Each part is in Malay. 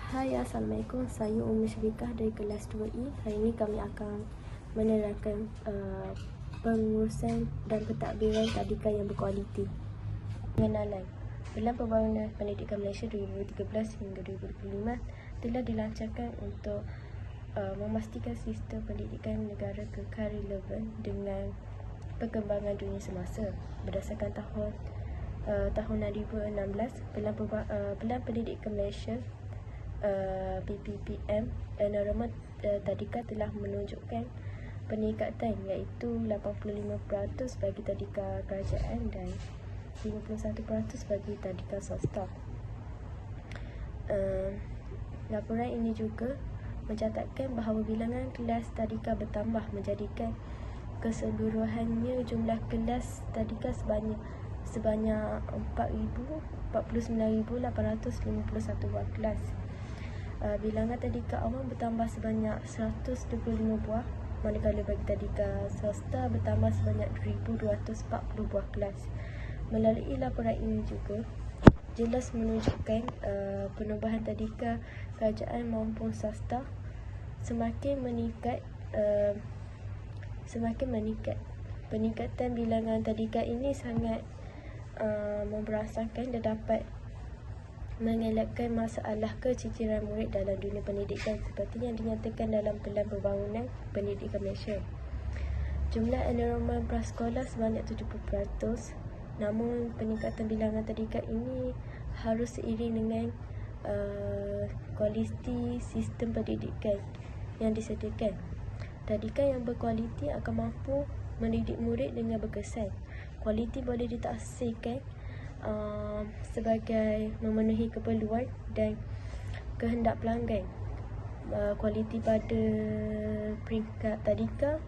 Hai, Assalamualaikum. Saya Umi Syarikah dari kelas 2E. Hari ini kami akan menerangkan pengurusan dan pentadbiran tadika yang berkualiti. Pengenalan. Dalam Pembangunan Pendidikan Malaysia 2013 hingga 2025 telah dilancarkan untuk memastikan sistem pendidikan negara kekal relevan dengan perkembangan dunia semasa. Berdasarkan tahun 2016, Pelan Pendidikan Malaysia PPPM enrollment tadika telah menunjukkan peningkatan, iaitu 85% bagi tadika kerajaan dan 51% bagi tadika swasta. Laporan ini juga mencatatkan bahawa bilangan kelas tadika bertambah, menjadikan keseluruhannya jumlah kelas tadika sebanyak 49,851 buah kelas. Bilangan tadika awam bertambah sebanyak 125 buah, manakala bagi tadika swasta bertambah sebanyak 2,240 buah kelas. Melalui laporan ini juga jelas menunjukkan penubuhan tadika kerajaan maupun swasta semakin meningkat. Peningkatan bilangan tadika ini sangat memberasakan dan dapat mengelakkan masalah keciciran murid dalam dunia pendidikan seperti yang dinyatakan dalam Pelan Pembangunan Pendidikan Malaysia. Jumlah enrollment prasekolah sebanyak 70%, namun peningkatan bilangan tadika ini harus seiring dengan kualiti sistem pendidikan yang disediakan. Tadika yang berkualiti akan mampu mendidik murid dengan berkesan. Kualiti boleh ditaksirkan sebagai memenuhi keperluan dan kehendak pelanggan. Kualiti pada peringkat tadika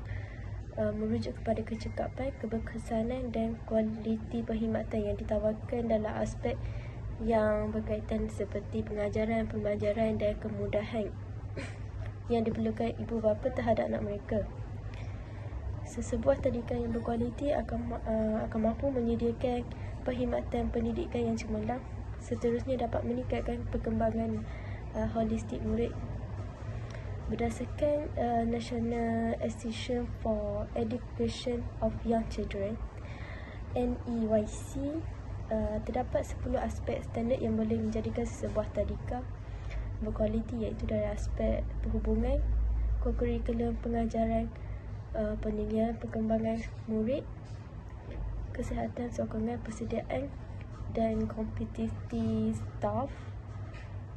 merujuk kepada kecekapan, keberkesanan dan kualiti perkhidmatan yang ditawarkan dalam aspek yang berkaitan seperti pengajaran, pembelajaran dan kemudahan yang diperlukan ibu bapa terhadap anak mereka. Sesebuah tadika yang berkualiti akan mampu menyediakan perkhidmatan pendidikan yang cemerlang, seterusnya dapat meningkatkan perkembangan holistik murid. Berdasarkan National Institution for Education of Young Children (NEYC), terdapat 10 aspek standard yang boleh menjadikan sesebuah tadika berkualiti, iaitu dari aspek perhubungan, kurikulum pengajaran, penilaian perkembangan murid, kesihatan, sokongan, persediaan dan kompetisi staf,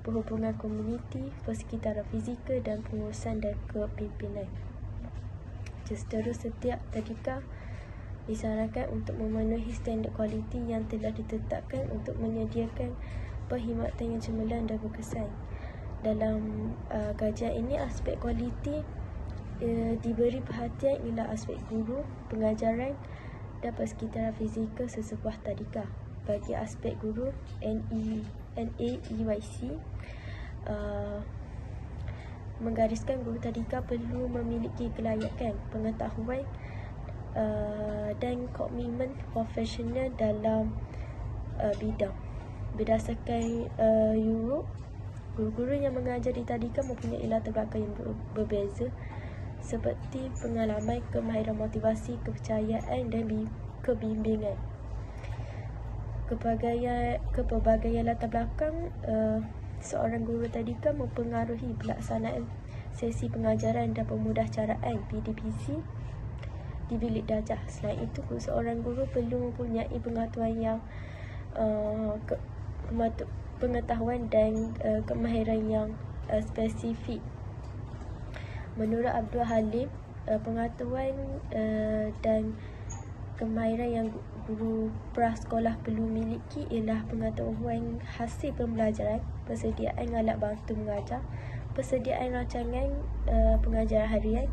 perhubungan komuniti, persekitaran fizikal dan pengurusan dan kepimpinan. Seterusnya, setiap tadika disarankan untuk memenuhi standard kualiti yang telah ditetapkan untuk menyediakan perkhidmatan yang cemerlang dan berkesan. Dalam kajian ini, aspek kualiti diberi perhatian ialah aspek guru, pengajaran dan persekitaran fizikal sesebuah tadika. Bagi aspek guru, NEYC menggariskan guru tadika perlu memiliki kelayakan, pengetahuan dan komitmen profesional dalam bidang. Berdasarkan Europe, guru-guru yang mengajar di tadika mempunyai latar belakang yang berbeza, seperti pengalaman, kemahiran motivasi, kepercayaan dan kebimbingan. Kepelbagaian latar belakang seorang guru tadika mempengaruhi pelaksanaan sesi pengajaran dan pemudahcaraan PDPC di bilik darjah. Selain itu, seorang guru perlu mempunyai pengetahuan dan kemahiran yang spesifik. Menurut Abdul Halim, pengetahuan dan kemahiran yang guru prasekolah perlu miliki ialah pengetahuan hasil pembelajaran, persediaan alat bantu mengajar, persediaan rancangan pengajaran harian,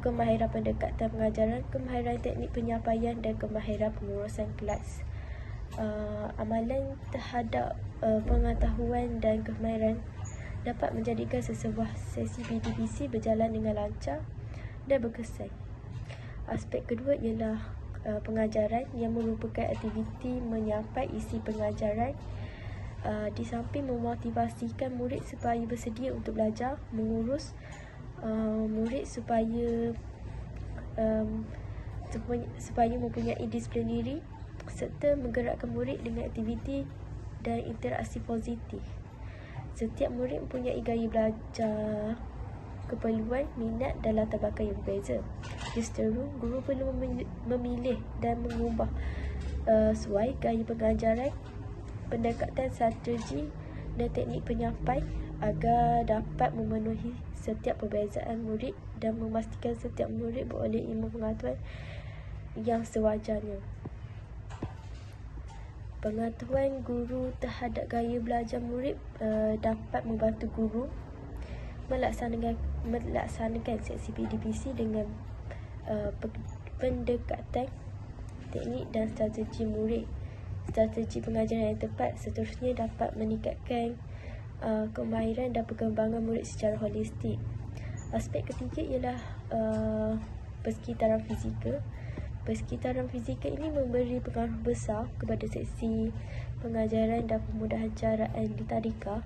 kemahiran pendekatan pengajaran, kemahiran teknik penyampaian dan kemahiran pengurusan kelas. Amalan terhadap pengetahuan dan kemahiran dapat menjadikan sesebuah sesi PDPC berjalan dengan lancar dan berkesan. Aspek kedua ialah pengajaran, yang merupakan aktiviti menyampai isi pengajaran di samping memotivasikan murid supaya bersedia untuk belajar, mengurus murid supaya mempunyai disiplin diri, serta menggerakkan murid dengan aktiviti dan interaksi positif. Setiap murid mempunyai gaya belajar, keperluan, minat dan latar belakang yang berbeza. Justeru, guru perlu memilih dan mengubah sesuai gaya pengajaran, pendekatan strategi dan teknik penyampai agar dapat memenuhi setiap perbezaan murid dan memastikan setiap murid beroleh ilmu pengetahuan yang sewajarnya. Pengetahuan guru terhadap gaya belajar murid dapat membantu guru melaksanakan seksi PDPC dengan pendekatan teknik dan strategi murid. Strategi pengajaran yang tepat seterusnya dapat meningkatkan kemahiran dan perkembangan murid secara holistik. Aspek ketiga ialah persekitaran fizikal. Persekitaran fizikal ini memberi pengaruh besar kepada seksi pengajaran dan pemudahan caraan di tadika.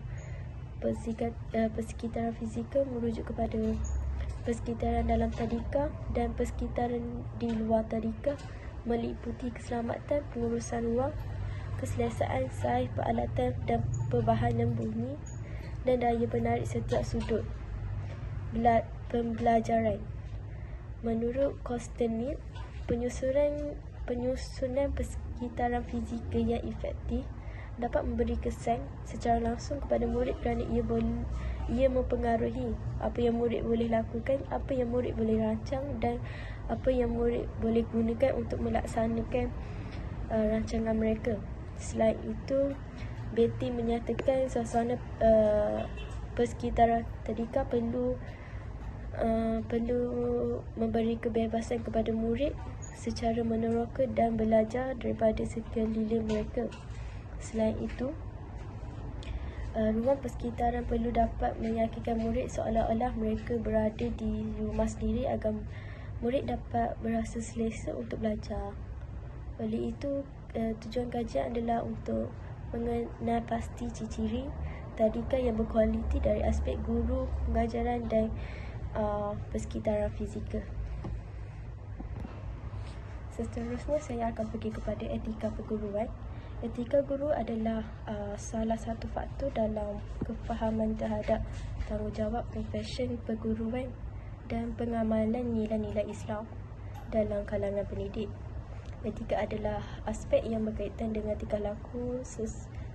Persekitaran fizikal merujuk kepada persekitaran dalam tadika dan persekitaran di luar tadika, meliputi keselamatan, pengurusan ruang, keselesaan, saiz, peralatan dan perbahanan bumi dan daya penarik setiap sudut pembelajaran. Menurut Kostanit, penyusunan persekitaran fizikal yang efektif dapat memberi kesan secara langsung kepada murid kerana ia mempengaruhi apa yang murid boleh lakukan, apa yang murid boleh rancang dan apa yang murid boleh gunakan untuk melaksanakan rancangan mereka. Selain itu, Betty menyatakan suasana persekitaran tadika perlu memberi kebebasan kepada murid secara meneroka dan belajar daripada sekeliling mereka. Selain itu, ruang persekitaran perlu dapat meyakinkan murid seolah-olah mereka berada di rumah sendiri agar murid dapat berasa selesa untuk belajar. Oleh itu, tujuan kajian adalah untuk mengenal pasti ciri-ciri tadika yang berkualiti dari aspek guru, pengajaran dan persekitaran fizikal. Seterusnya saya akan pergi kepada etika perguruan. Etika guru adalah salah satu faktor dalam kefahaman terhadap tanggungjawab profesion perguruan dan pengamalan nilai-nilai Islam dalam kalangan pendidik. Etika adalah aspek yang berkaitan dengan tingkah laku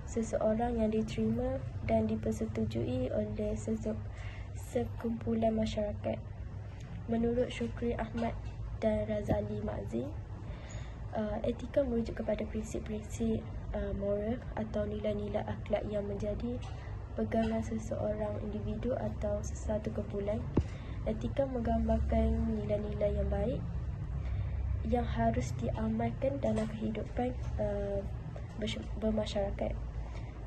seseorang yang diterima dan dipersetujui oleh sekumpulan masyarakat. Menurut Syukri Ahmad dan Razali Makzi, etika merujuk kepada prinsip-prinsip moral atau nilai-nilai akhlak yang menjadi pegangan seseorang individu atau sesuatu kumpulan. Etika menggambarkan nilai-nilai yang baik yang harus diamalkan dalam kehidupan bermasyarakat.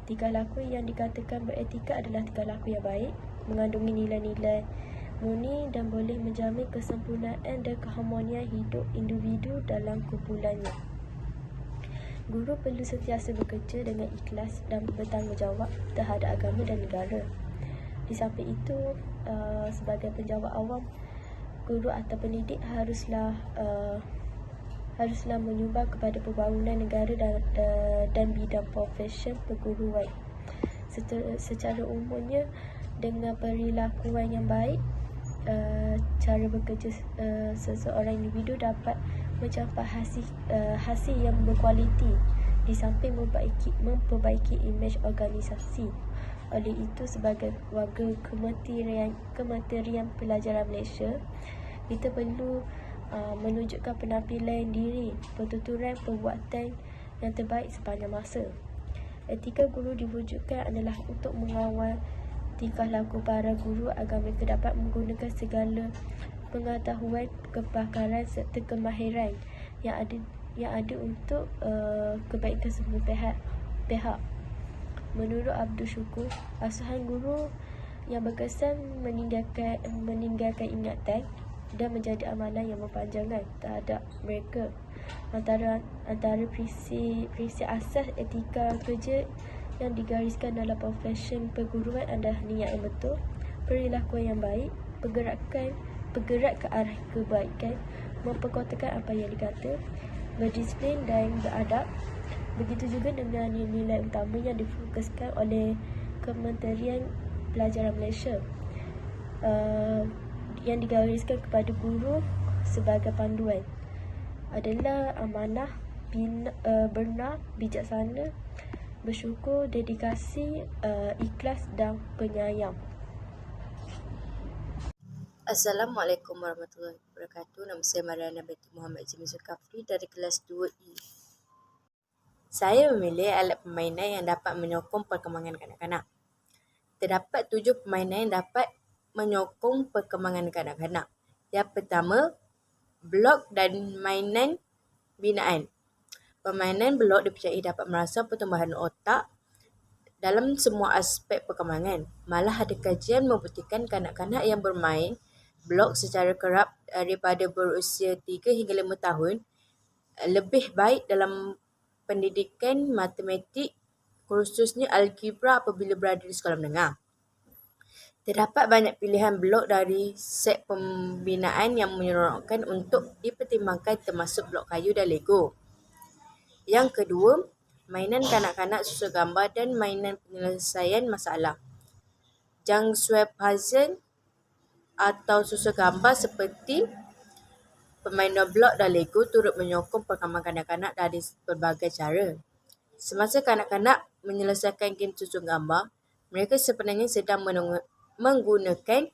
Tingkah laku yang dikatakan beretika adalah tingkah laku yang baik, mengandungi nilai-nilai murni dan boleh menjamin kesempurnaan dan keharmonian hidup individu dalam kumpulannya. Guru perlu sentiasa bekerja dengan ikhlas dan bertanggungjawab terhadap agama dan negara. Di samping itu, sebagai penjawat awam, guru atau pendidik haruslah menyumbang kepada pembangunan negara dan bidang profesion perguruan. Secara umumnya, dengan perilakuan yang baik, cara bekerja seseorang individu dapat mencapai hasil yang berkualiti di samping memperbaiki imej organisasi. Oleh itu, sebagai warga Kementerian Pelajaran Malaysia, kita perlu menunjukkan penampilan diri, pertuturan perbuatan yang terbaik sepanjang masa. Etika guru diwujudkan adalah untuk mengawal tingkah laku para guru agar mereka dapat menggunakan segala pengetahuan, kepakaran serta kemahiran yang ada untuk kebaikan semua pihak. Menurut Abdul Syukur, asuhan guru yang berkesan meninggalkan ingatan dan menjadi amalan yang berpanjangan terhadap mereka. Antara prinsip asas etika kerja yang digariskan dalam profesi perguruan adalah niat yang betul, perilaku yang baik, bergerak ke arah kebaikan, memperkotakan apa yang dikata, berdisiplin dan beradab. Begitu juga dengan nilai utama yang difokuskan oleh Kementerian Pelajaran Malaysia, yang digariskan kepada guru sebagai panduan adalah amanah, benar, bijaksana, bersyukur, dedikasi, ikhlas dan penyayang. Assalamualaikum warahmatullahi wabarakatuh. Nama saya Mariana binti Muhammad Jimmy Zulkafli dari kelas 2E. Saya memilih alat permainan yang dapat menyokong perkembangan kanak-kanak. Terdapat 7 permainan yang dapat menyokong perkembangan kanak-kanak. Yang pertama, blok dan mainan binaan. Permainan blok dipercayai dapat merangsang pertumbuhan otak dalam semua aspek perkembangan. Malah ada kajian membuktikan kanak-kanak yang bermain blok secara kerap daripada berusia 3 hingga 5 tahun lebih baik dalam pendidikan matematik, khususnya algebra apabila berada di sekolah menengah. Terdapat banyak pilihan blok dari set pembinaan yang menyeronokkan untuk dipertimbangkan, termasuk blok kayu dan Lego. Yang kedua, mainan kanak-kanak susun gambar dan mainan penyelesaian masalah. Jangsuai puzzle atau susun gambar seperti permainan blok dan Lego turut menyokong perkembangan kanak-kanak dari berbagai cara. Semasa kanak-kanak menyelesaikan game susun gambar, mereka sebenarnya sedang menggunakan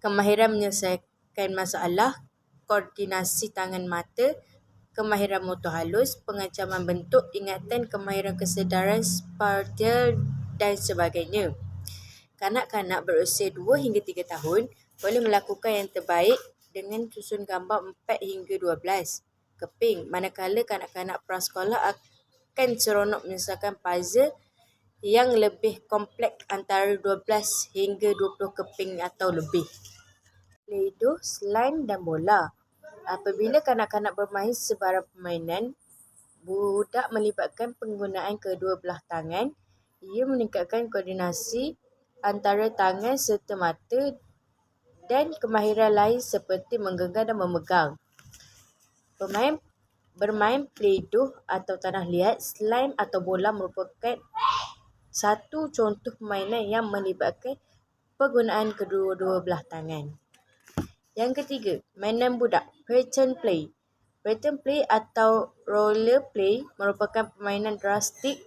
kemahiran menyelesaikan masalah, koordinasi tangan mata, kemahiran motor halus, pengecaman bentuk, ingatan, kemahiran kesedaran spatial dan sebagainya. Kanak-kanak berusia 2 hingga 3 tahun boleh melakukan yang terbaik dengan susun gambar 4 hingga 12 keping, manakala kanak-kanak prasekolah akan seronok menyelesaikan puzzle yang lebih kompleks antara 12 hingga 20 keping atau lebih. Play-Doh, slime dan bola. Apabila kanak-kanak bermain sebarang permainan, budak melibatkan penggunaan kedua belah tangan. Ia meningkatkan koordinasi antara tangan serta mata dan kemahiran lain seperti menggenggam dan memegang. Bermain Play-Doh atau tanah liat, slime atau bola merupakan satu contoh permainan yang melibatkan penggunaan kedua-dua belah tangan. Yang ketiga, mainan budak, pretend play. Pretend play atau roller play merupakan permainan drastik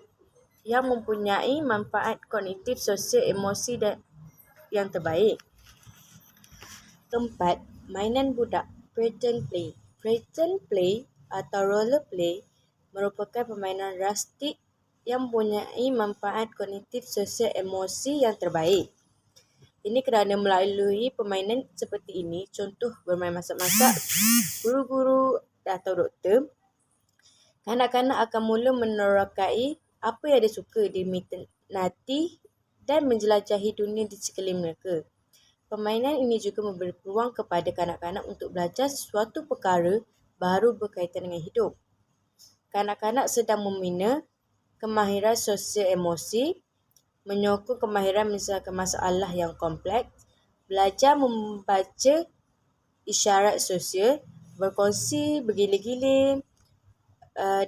yang mempunyai manfaat kognitif, sosial, emosi dan yang terbaik. Keempat, mainan budak, pretend play. Pretend play atau roller play merupakan permainan drastik yang mempunyai manfaat kognitif, sosial, emosi yang terbaik. Ini kerana melalui permainan seperti ini, contoh bermain masak-masak, guru-guru atau doktor, kanak-kanak akan mula menerokai apa yang dia suka, diminati dan menjelajahi dunia di sekeliling mereka. Permainan ini juga memberi peluang kepada kanak-kanak untuk belajar sesuatu perkara baru berkaitan dengan hidup. Kanak-kanak sedang membina kemahiran sosial emosi, menyokong kemahiran menyelesaikan masalah yang kompleks, belajar membaca isyarat sosial, berkongsi, bergilir-gilir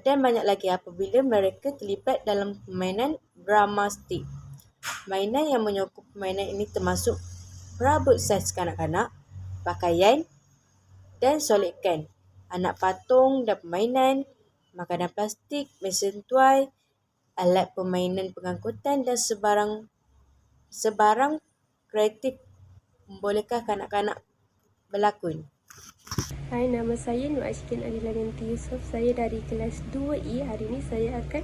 dan banyak lagi apabila mereka terlibat dalam permainan dramatik. Mainan yang menyokong permainan ini termasuk perabot saiz kanak-kanak, pakaian dan solidkan, anak patung dan permainan, makanan plastik, mesin tuai, alat permainan pengangkutan dan sebarang kreatif membolehkan kanak-kanak berlakon. Hai, nama saya Nur Ashkin Adila binti Yusof. Saya dari kelas 2E. Hari ini saya akan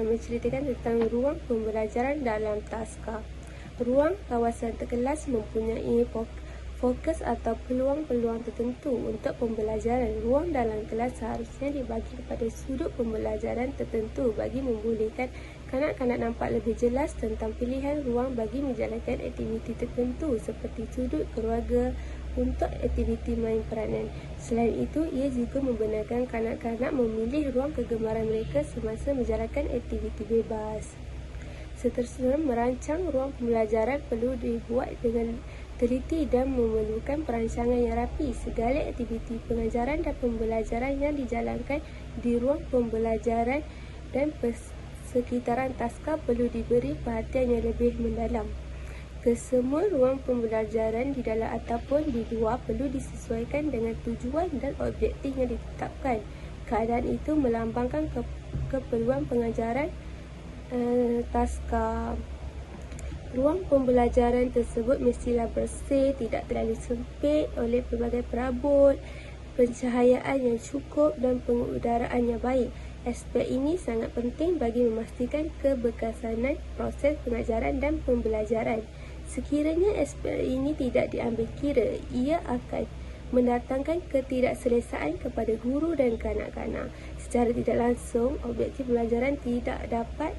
menceritakan tentang ruang pembelajaran dalam taska. Ruang kawasan terkelas mempunyai fokus atau peluang-peluang tertentu untuk pembelajaran. Ruang dalam kelas seharusnya dibagi kepada sudut pembelajaran tertentu bagi membolehkan kanak-kanak nampak lebih jelas tentang pilihan ruang bagi menjalankan aktiviti tertentu seperti sudut keluarga, untuk aktiviti main peranan. Selain itu, ia juga membenarkan kanak-kanak memilih ruang kegemaran mereka semasa menjalankan aktiviti bebas. Seterusnya, merancang ruang pembelajaran perlu dibuat dengan teliti dan memerlukan perancangan yang rapi. Segala aktiviti pengajaran dan pembelajaran yang dijalankan di ruang pembelajaran dan sekitaran taska perlu diberi perhatian yang lebih mendalam. Kesemua ruang pembelajaran di dalam ataupun di luar perlu disesuaikan dengan tujuan dan objektif yang ditetapkan. Keadaan itu melambangkan keperluan pengajaran taska. Ruang pembelajaran tersebut mestilah bersih, tidak terlalu sempit oleh pelbagai perabot, pencahayaan yang cukup dan pengudaraan yang baik. Aspek ini sangat penting bagi memastikan keberkesanan proses pengajaran dan pembelajaran. Sekiranya aspek ini tidak diambil kira, ia akan mendatangkan ketidakselesaan kepada guru dan kanak-kanak. Secara tidak langsung, objektif pembelajaran tidak dapat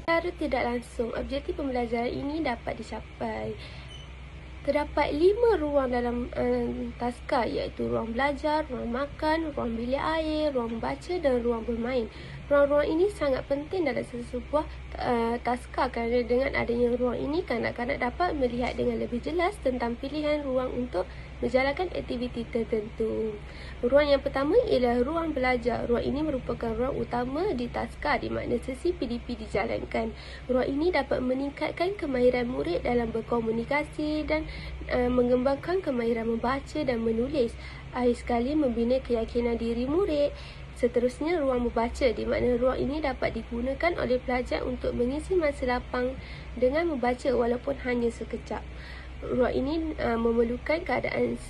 secara tidak langsung, objektif pembelajaran ini dapat dicapai. Terdapat 5 ruang dalam taska, iaitu ruang belajar, ruang makan, ruang bilik air, ruang membaca dan ruang bermain. Ruang-ruang ini sangat penting dalam sebuah taska kerana dengan adanya ruang ini, kanak-kanak dapat melihat dengan lebih jelas tentang pilihan ruang untuk menjalankan aktiviti tertentu. Ruang yang pertama ialah ruang belajar. Ruang ini merupakan ruang utama di taska di mana sesi PDP dijalankan. Ruang ini dapat meningkatkan kemahiran murid dalam berkomunikasi dan mengembangkan kemahiran membaca dan menulis. Akhir sekali, membina keyakinan diri murid. Seterusnya, ruang membaca, di mana ruang ini dapat digunakan oleh pelajar untuk mengisi masa lapang dengan membaca walaupun hanya sekejap. Ruang ini memerlukan keadaan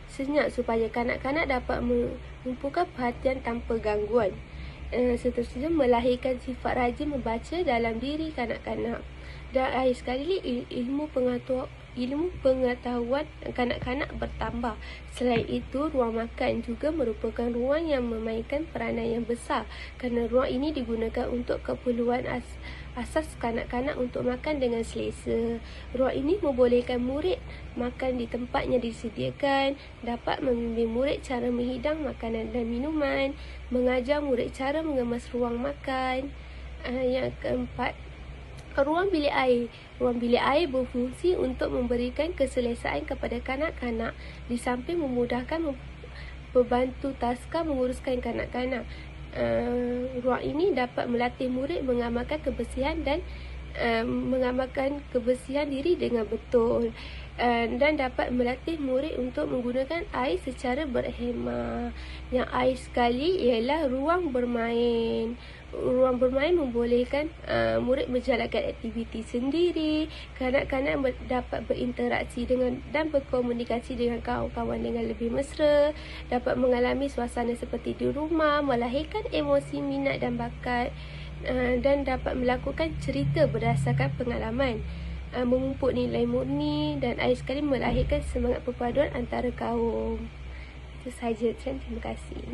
senyap supaya kanak-kanak dapat mengumpulkan perhatian tanpa gangguan. Seterusnya, melahirkan sifat rajin membaca dalam diri kanak-kanak. Dan akhir sekali, ilmu pengetahuan kanak-kanak bertambah. Selain itu, ruang makan juga merupakan ruang yang memainkan peranan yang besar kerana ruang ini digunakan untuk keperluan asas kanak-kanak untuk makan dengan selesa. Ruang ini membolehkan murid makan di tempat yang disediakan, dapat membimbing murid cara menghidang makanan dan minuman, mengajar murid cara mengemas ruang makan. Yang keempat, ruang bilik air. Ruang bilik air berfungsi untuk memberikan keselesaan kepada kanak-kanak di samping memudahkan membantu taska menguruskan kanak-kanak. Ruang ini dapat melatih murid mengamalkan kebersihan dan mengamalkan kebersihan diri dengan betul, dan dapat melatih murid untuk menggunakan air secara berhemah. Yang akhir sekali ialah ruang bermain. Ruang bermain membolehkan murid menjalankan aktiviti sendiri. Kanak-kanak dapat berinteraksi dan berkomunikasi dengan kawan-kawan dengan lebih mesra, dapat mengalami suasana seperti di rumah, melahirkan emosi, minat dan bakat, dan dapat melakukan cerita berdasarkan pengalaman, memupuk nilai murni dan akhir sekali melahirkan semangat perpaduan antara kaum. Itu sahaja, terima kasih.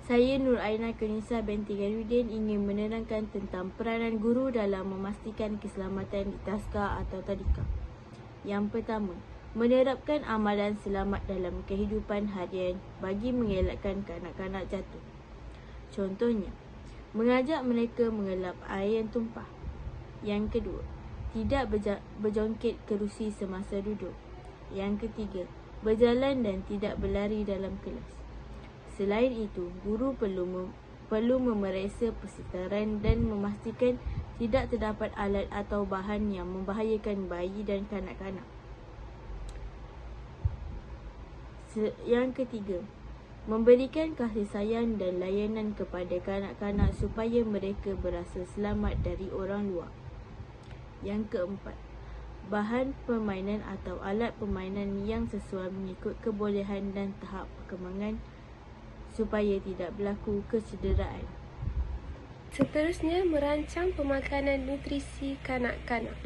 Saya Nur Aina Kunisa binti Garudin ingin menerangkan tentang peranan guru dalam memastikan keselamatan di taska atau tadika. Yang pertama, menerapkan amalan selamat dalam kehidupan harian bagi mengelakkan kanak-kanak jatuh. Contohnya, mengajak mereka mengelap air yang tumpah. Yang kedua, tidak berjongkit kerusi semasa duduk. Yang ketiga, berjalan dan tidak berlari dalam kelas. Selain itu, guru perlu memeriksa persekitaran dan memastikan tidak terdapat alat atau bahan yang membahayakan bayi dan kanak-kanak. Yang ketiga, memberikan kasih sayang dan layanan kepada kanak-kanak supaya mereka berasa selamat dari orang luar. Yang keempat, bahan permainan atau alat permainan yang sesuai mengikut kebolehan dan tahap perkembangan supaya tidak berlaku kecederaan. Seterusnya, merancang pemakanan nutrisi kanak-kanak.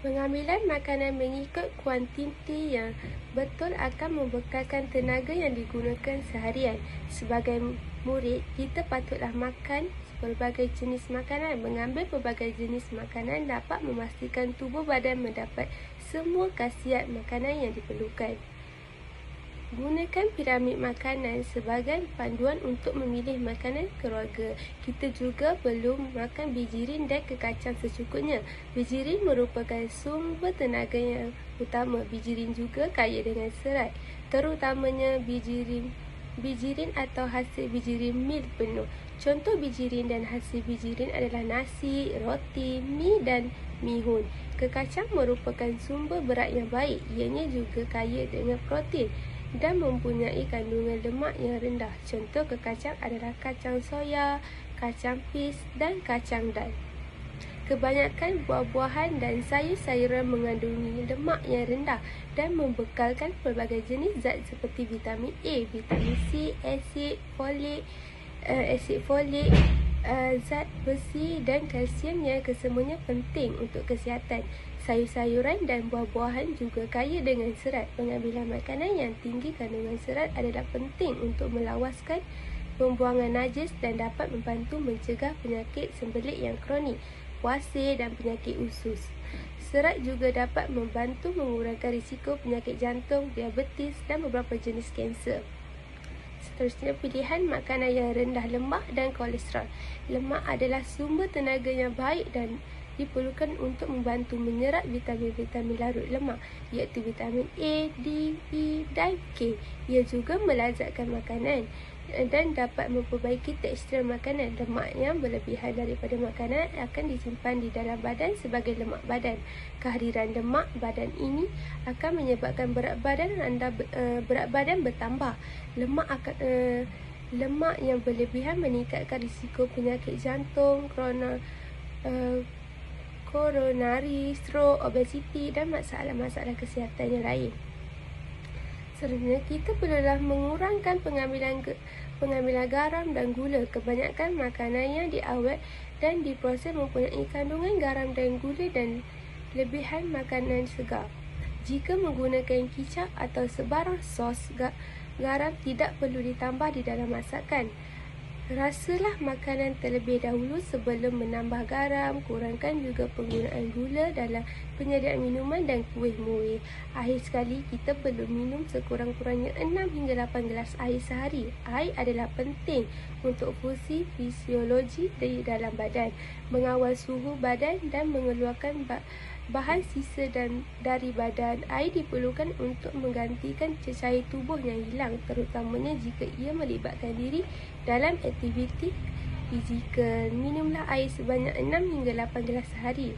Pengambilan makanan mengikut kuantiti yang betul akan membekalkan tenaga yang digunakan seharian. Sebagai murid, kita patutlah makan pelbagai jenis makanan. Mengambil pelbagai jenis makanan dapat memastikan tubuh badan mendapat semua khasiat makanan yang diperlukan. Gunakan piramid makanan sebagai panduan untuk memilih makanan keluarga. Kita juga perlu makan bijirin dan kekacang secukupnya. Bijirin merupakan sumber tenaga yang utama. Bijirin juga kaya dengan serat, terutamanya bijirin atau hasil bijirin mil penuh. Contoh bijirin dan hasil bijirin adalah nasi, roti, mi dan mihun. Kekacang merupakan sumber berat yang baik. Ianya juga kaya dengan protein dan mempunyai kandungan lemak yang rendah. Contoh kekacang adalah kacang soya, kacang peas dan kacang dal. Kebanyakan buah-buahan dan sayur-sayuran mengandungi lemak yang rendah dan membekalkan pelbagai jenis zat seperti vitamin A, vitamin C, asid folik, zat besi dan kalsium yang kesemuanya penting untuk kesihatan. Sayur-sayuran dan buah-buahan juga kaya dengan serat. Pengambilan makanan yang tinggi kandungan serat adalah penting untuk melawaskan pembuangan najis dan dapat membantu mencegah penyakit sembelit yang kronik, puasir dan penyakit usus. Serat juga dapat membantu mengurangkan risiko penyakit jantung, diabetes dan beberapa jenis kanser. Seterusnya, pilihan makanan yang rendah lemak dan kolesterol. Lemak adalah sumber tenaga yang baik dan diperlukan untuk membantu menyerap vitamin-vitamin larut lemak, iaitu vitamin A, D, E dan K. Ia juga melazatkan makanan dan dapat memperbaiki tekstur makanan. Lemak yang berlebihan daripada makanan akan disimpan di dalam badan sebagai lemak badan. Kehadiran lemak badan ini akan menyebabkan berat badan bertambah. Lemak yang berlebihan meningkatkan risiko penyakit jantung, koronari, stroke, obesiti dan masalah-masalah kesihatan yang lain. Seterusnya, kita perlulah mengurangkan pengambilan garam dan gula. Kebanyakan makanan yang diawet dan diproses mempunyai kandungan garam dan gula dan lebihan makanan segar. Jika menggunakan kicap atau sebarang sos, garam tidak perlu ditambah di dalam masakan. Rasalah makanan terlebih dahulu sebelum menambah garam. Kurangkan juga penggunaan gula dalam penyediaan minuman dan kuih-muih. Akhir sekali, kita perlu minum sekurang-kurangnya 6 hingga 8 gelas air sehari. Air adalah penting untuk fungsi fisiologi di dalam badan, mengawal suhu badan dan mengeluarkan bahan sisa dari badan. Air diperlukan untuk menggantikan cecair tubuh yang hilang, terutamanya jika ia melibatkan diri dalam aktiviti fizikal. Minumlah air sebanyak 6 hingga 8 gelas sehari.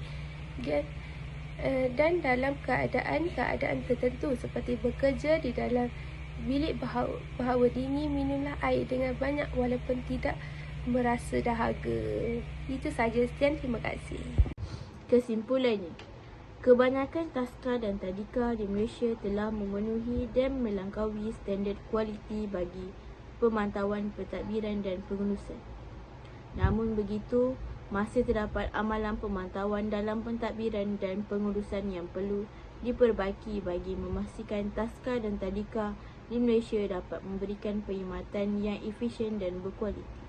Dan dalam keadaan tertentu seperti bekerja di dalam bilik berhawa dingin, minumlah air dengan banyak walaupun tidak merasa dahaga. Itu sahaja, sekian, terima kasih. Kesimpulannya, kebanyakan taska dan tadika di Malaysia telah memenuhi dan melangkaui standard kualiti bagi pemantauan pentadbiran dan pengurusan. Namun begitu, masih terdapat amalan pemantauan dalam pentadbiran dan pengurusan yang perlu diperbaiki bagi memastikan taska dan tadika di Malaysia dapat memberikan perkhidmatan yang efisien dan berkualiti.